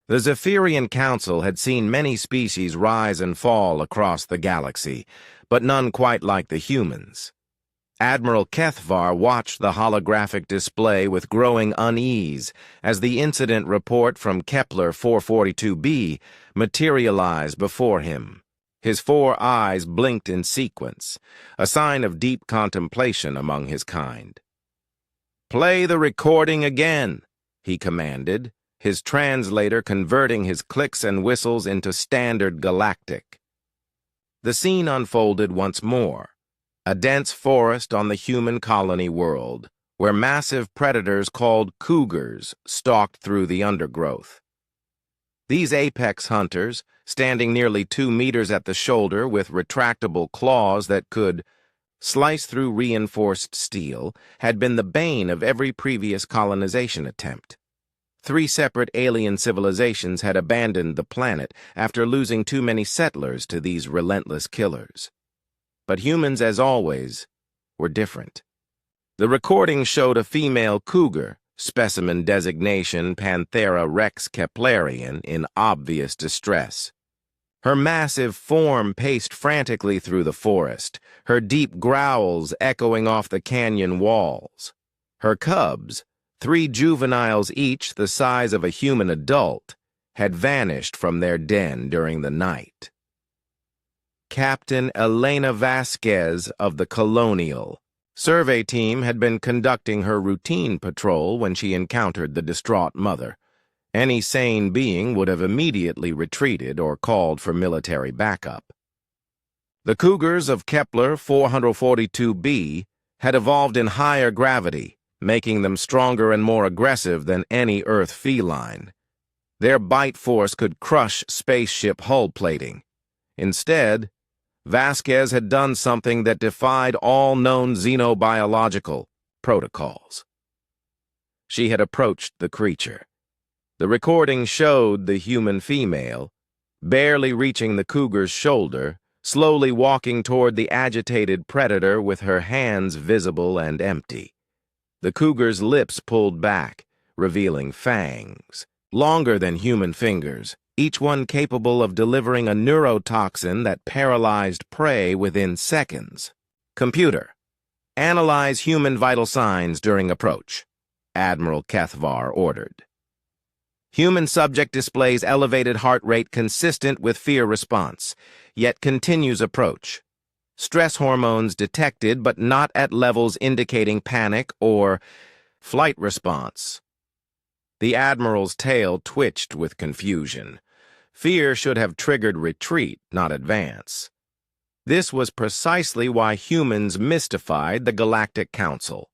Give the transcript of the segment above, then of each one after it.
The Zephyrian Council had seen many species rise and fall across the galaxy, but none quite like the humans. Admiral Kethvar watched the holographic display with growing unease as the incident report from Kepler 442b materialized before him. His 4 eyes blinked in sequence, a sign of deep contemplation among his kind. "Play the recording again," he commanded, his translator converting his clicks and whistles into standard galactic. The scene unfolded once more. A dense forest on the human colony world, where massive predators called Cougars stalked through the undergrowth. These apex hunters, standing nearly 2 meters at the shoulder with retractable claws that could slice through reinforced steel, had been the bane of every previous colonization attempt. 3 separate alien civilizations had abandoned the planet after losing too many settlers to these relentless killers. But humans, as always, were different. The recording showed a female cougar, specimen designation Panthera rex keplerian, in obvious distress. Her massive form paced frantically through the forest, her deep growls echoing off the canyon walls. Her cubs, 3 juveniles each the size of a human adult, had vanished from their den during the night. Captain Elena Vasquez of the Colonial survey team had been conducting her routine patrol when she encountered the distraught mother. Any sane being would have immediately retreated or called for military backup. The Cougars of Kepler 442b had evolved in higher gravity, making them stronger and more aggressive than any Earth feline. Their bite force could crush spaceship hull plating. Instead, Vasquez had done something that defied all known xenobiological protocols. She had approached the creature. The recording showed the human female, barely reaching the cougar's shoulder, slowly walking toward the agitated predator with her hands visible and empty. The cougar's lips pulled back, revealing fangs, longer than human fingers, each one capable of delivering a neurotoxin that paralyzed prey within seconds. "Computer, analyze human vital signs during approach," Admiral Kethvar ordered. Human subject displays elevated heart rate consistent with fear response, yet continues approach. Stress hormones detected but not at levels indicating panic or flight response. The Admiral's tail twitched with confusion. Fear should have triggered retreat, not advance. This was precisely why humans mystified the Galactic Council.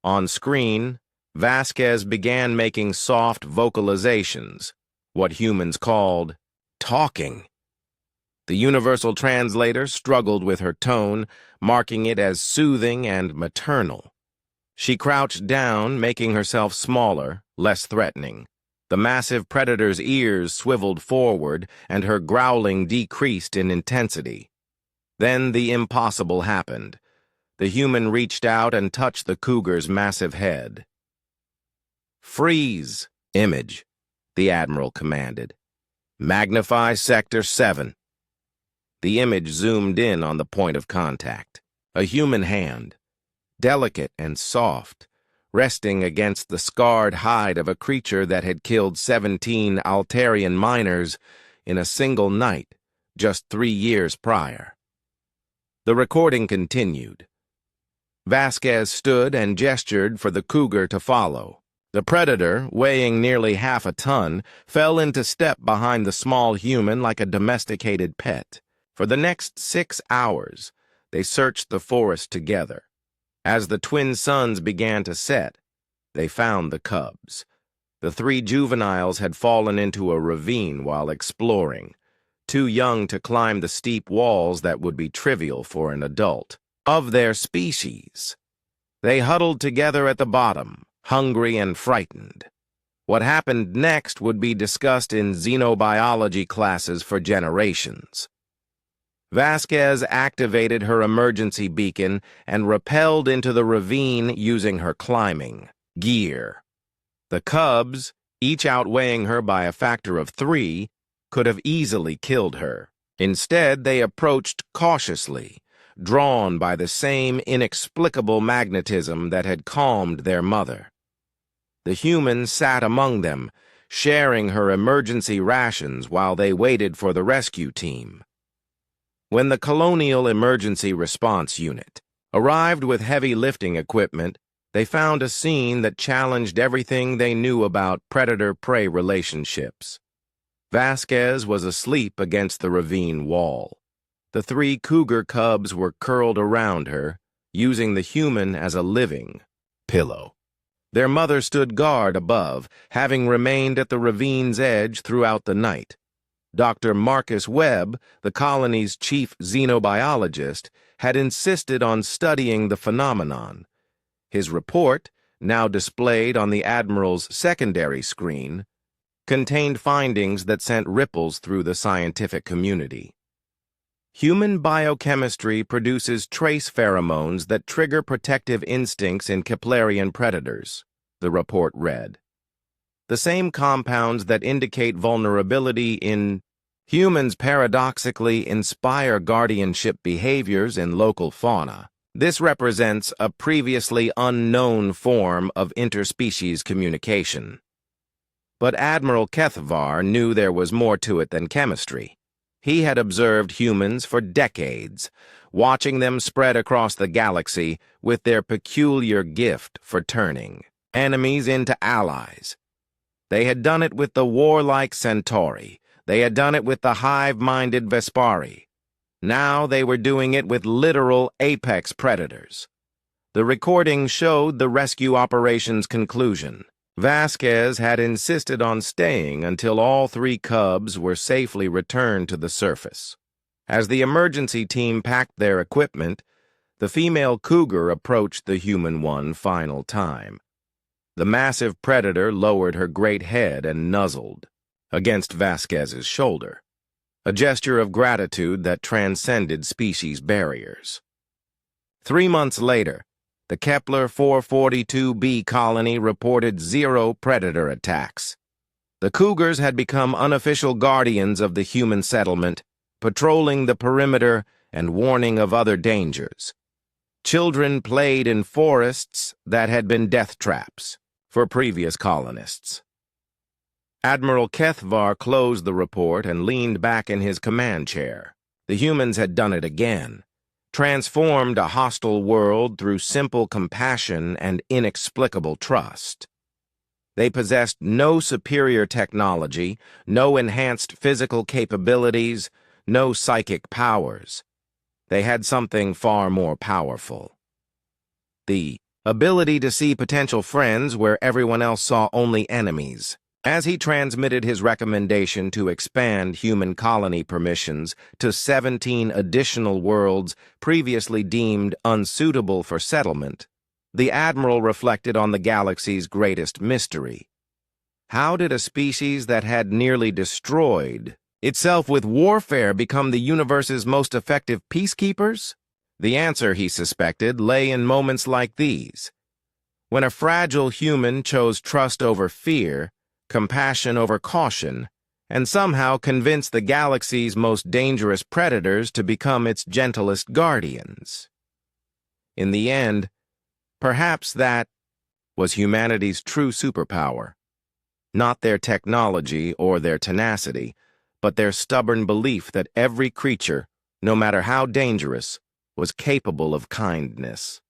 On screen, Vasquez began making soft vocalizations, what humans called talking. The universal translator struggled with her tone, marking it as soothing and maternal. She crouched down, making herself smaller, less threatening. The massive predator's ears swiveled forward, and her growling decreased in intensity. Then the impossible happened. The human reached out and touched the cougar's massive head. "Freeze, image," the Admiral commanded. "Magnify Sector 7. The image zoomed in on the point of contact. A human hand, delicate and soft, resting against the scarred hide of a creature that had killed 17 Altarian miners in a single night just 3 years prior. The recording continued. Vasquez stood and gestured for the cougar to follow. The predator, weighing nearly half a ton, fell into step behind the small human like a domesticated pet. For the next 6 hours, they searched the forest together. As the twin suns began to set, they found the cubs. The 3 juveniles had fallen into a ravine while exploring, too young to climb the steep walls that would be trivial for an adult. Of their species, they huddled together at the bottom, hungry and frightened. What happened next would be discussed in xenobiology classes for generations. Vasquez activated her emergency beacon and rappelled into the ravine using her climbing gear. The cubs, each outweighing her by a factor of 3, could have easily killed her. Instead, they approached cautiously, drawn by the same inexplicable magnetism that had calmed their mother. The humans sat among them, sharing her emergency rations while they waited for the rescue team. When the Colonial Emergency Response Unit arrived with heavy lifting equipment, they found a scene that challenged everything they knew about predator-prey relationships. Vasquez was asleep against the ravine wall. The 3 cougar cubs were curled around her, using the human as a living pillow. Their mother stood guard above, having remained at the ravine's edge throughout the night. Dr. Marcus Webb, the colony's chief xenobiologist, had insisted on studying the phenomenon. His report, now displayed on the Admiral's secondary screen, contained findings that sent ripples through the scientific community. Human biochemistry produces trace pheromones that trigger protective instincts in Keplerian predators, the report read. The same compounds that indicate vulnerability in humans paradoxically inspire guardianship behaviors in local fauna. This represents a previously unknown form of interspecies communication. But Admiral Kethvar knew there was more to it than chemistry. He had observed humans for decades, watching them spread across the galaxy with their peculiar gift for turning enemies into allies. They had done it with the warlike Centauri. They had done it with the hive-minded Vespari. Now they were doing it with literal apex predators. The recording showed the rescue operation's conclusion. Vasquez had insisted on staying until all 3 cubs were safely returned to the surface. As the emergency team packed their equipment, the female cougar approached the human one final time. The massive predator lowered her great head and nuzzled against Vasquez's shoulder, a gesture of gratitude that transcended species barriers. 3 months later, the Kepler 442b colony reported 0 predator attacks. The cougars had become unofficial guardians of the human settlement, patrolling the perimeter and warning of other dangers. Children played in forests that had been death traps for previous colonists. Admiral Kethvar closed the report and leaned back in his command chair. The humans had done it again, transformed a hostile world through simple compassion and inexplicable trust. They possessed no superior technology, no enhanced physical capabilities, no psychic powers. They had something far more powerful: the ability to see potential friends where everyone else saw only enemies. As he transmitted his recommendation to expand human colony permissions to 17 additional worlds previously deemed unsuitable for settlement, the Admiral reflected on the galaxy's greatest mystery. How did a species that had nearly destroyed itself with warfare become the universe's most effective peacekeepers? The answer, he suspected, lay in moments like these, when a fragile human chose trust over fear, compassion over caution, and somehow convinced the galaxy's most dangerous predators to become its gentlest guardians. In the end, perhaps that was humanity's true superpower. Not their technology or their tenacity, but their stubborn belief that every creature, no matter how dangerous, was capable of kindness.